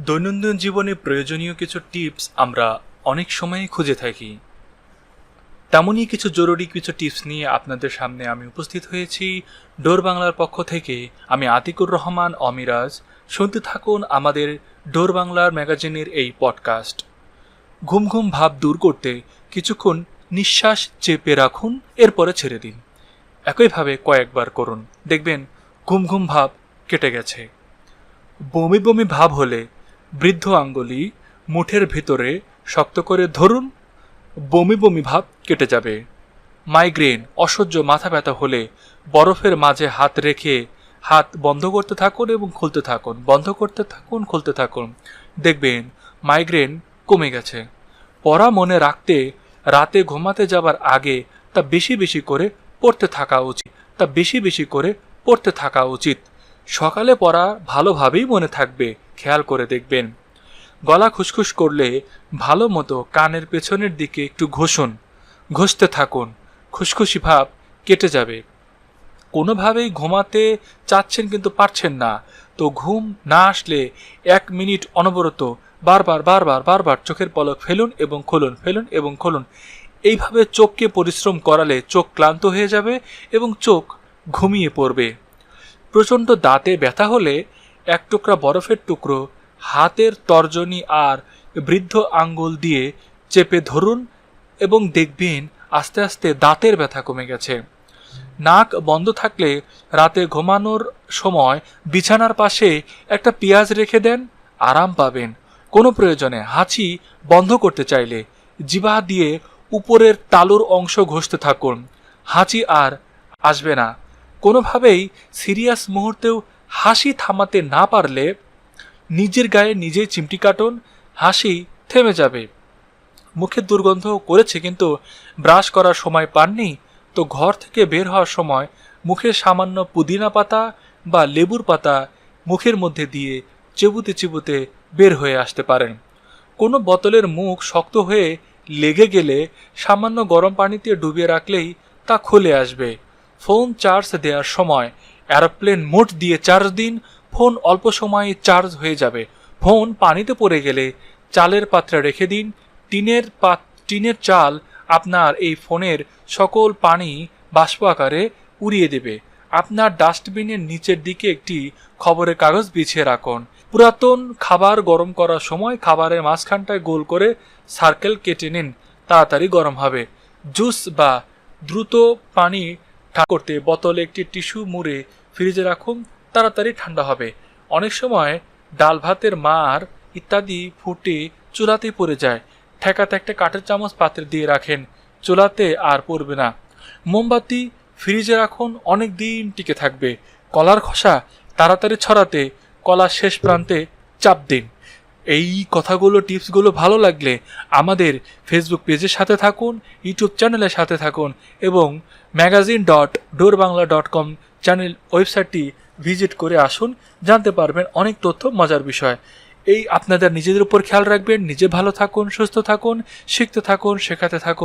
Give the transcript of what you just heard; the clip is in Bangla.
দৈনন্দিন জীবনে প্রয়োজনীয় কিছু টিপস আমরা অনেক সময়ই খুঁজে থাকি। তেমনই কিছু জরুরি কিছু টিপস নিয়ে আপনাদের সামনে আমি উপস্থিত হয়েছি ডোর বাংলার পক্ষ থেকে। আমি আতিকুর রহমান অমিরাজ। শুনতে থাকুন আমাদের ডোর বাংলার ম্যাগাজিনের এই পডকাস্ট। ঘুম ঘুম ভাব দূর করতে কিছুক্ষণ নিঃশ্বাস চেপে রাখুন, এরপরে ছেড়ে দিন। একইভাবে কয়েকবার করুন, দেখবেন ঘুম ঘুম ভাব কেটে গেছে। বমি বমি ভাব হলে বৃদ্ধ আঙ্গুলি মুঠের ভিতরে শক্ত করে ধরুন, বমি বমি ভাব কেটে যাবে। মাইগ্রেন অসহ্য মাথা ব্যথা হলে বরফের মাঝে হাত রেখে হাত বন্ধ করতে থাকুন এবং খুলতে থাকুন, বন্ধ করতে থাকুন, খুলতে থাকুন, দেখবেন মাইগ্রেন কমে গেছে। পড়া মনে রাখতে রাতে ঘুমাতে যাবার আগে তা বেশি বেশি করে পড়তে থাকা উচিত, পড়তে থাকা উচিত। সকালে পড়া ভালোভাবেই মনে থাকবে, খেয়াল করে দেখবেন। গলা খুসখুস করলে ভালো মতো কানের পেছনের দিকে একটু ঘষতে থাকুন, খুসখুসি ভাব কেটে যাবে। কোনোভাবেই ঘুমাতে চাচ্ছেন কিন্তু পারছেন না, তো ঘুম না আসলে 1 মিনিট অনবরত বারবার চোখের পলক ফেলুন এবং খুলুন, ফেলুন এবং খুলুন। এইভাবে চোখকে পরিশ্রম করালে চোখ ক্লান্ত হয়ে যাবে এবং চোখ ঘুমিয়ে পড়বে। প্রচণ্ড দাঁতে ব্যথা হলে 1 টুকরা বরফের টুকরো হাতের তর্জনী আর বৃদ্ধ আঙ্গুল দিয়ে চেপে ধরুন এবং দেখবেন আস্তে আস্তে দাঁতের ব্যথা কমে গেছে। নাক বন্ধ থাকলে রাতে ঘুমানোর সময় বিছানার পাশে একটা পেঁয়াজ রেখে দেন, আরাম পাবেন। কোনো প্রয়োজনে হাঁচি বন্ধ করতে চাইলে জিহ্বা দিয়ে উপরের তালুর অংশ ঘষতে থাকুন, হাঁচি আর আসবে না। কোনোভাবেই সিরিয়াস মুহূর্তেও হাসি থামাতে না পারলে নিজের গায়ে নিজেই চিমটি কাটুন, হাসি থেমে যাবে। মুখের দুর্গন্ধ করেছে কিন্তু ব্রাশ করার সময় পাননি, তো ঘর থেকে বের হওয়ার সময় মুখে সামান্য পুদিনা পাতা বা লেবুর পাতা মুখের মধ্যে দিয়ে চিবুতে চিবুতে বের হয়ে আসতে পারেন। কোনো বোতলের মুখ শক্ত হয়ে লেগে গেলে সামান্য গরম পানিতে ডুবিয়ে রাখলেই তা খুলে আসবে। ফোন চার্জ দেওয়ার সময় এরোপ্লেন মোড দিয়ে চার্জ দিন, ফোন অল্প সময়ে চার্জ হয়ে যাবে। ফোন পানিতে পড়ে গেলে চালের পাত্রে রেখে দিন। টিনের চাল আপনার এই ফোনের সকল পানি বাষ্প আকারে উড়িয়ে দেবে। আপনার ডাস্টবিনের নিচের দিকে একটি খবরের কাগজ বিছিয়ে রাখুন। পুরাতন খাবার গরম করার সময় খাবারের মাঝখানটায় গোল করে সার্কেল কেটে নিন, তাড়াতাড়ি গরম হবে। জুস বা দ্রুত পানি ঠান্ডা করতে বোতলে একটি টিস্যু মুড়ে ফ্রিজে রাখুন, তাড়াতাড়ি ঠান্ডা হবে। অনেক সময় ডাল ভাতের মার ইত্যাদি ফুটে চুলাতে পড়ে যায়, ঠেকাতে একটা কাঠের চামচ পাত্রে দিয়ে রাখেন, চুলাতে আর পড়বে না। মোমবাতি ফ্রিজে রাখুন, অনেক দিন টিকে থাকবে। কলার খোসা তাড়াতাড়ি ছড়াতে কলার শেষ প্রান্তে চাপ দিন। এই কথাগুলো, টিপসগুলো ভালো লাগলে আমাদের ফেসবুক পেজের সাথে থাকুন, ইউটিউব চ্যানেলের সাথে থাকুন এবং magazine.doorbangla.com চ্যানেল ওয়েবসাইটটি ভিজিট করে আসুন, জানতে পারবেন অনেক তথ্য, মজার বিষয়। এই আপনাদের নিজেদের উপর খেয়াল রাখবেন, নিজে ভালো থাকুন, সুস্থ থাকুন, শিখতে থাকুন, শেখাতে থাকুন।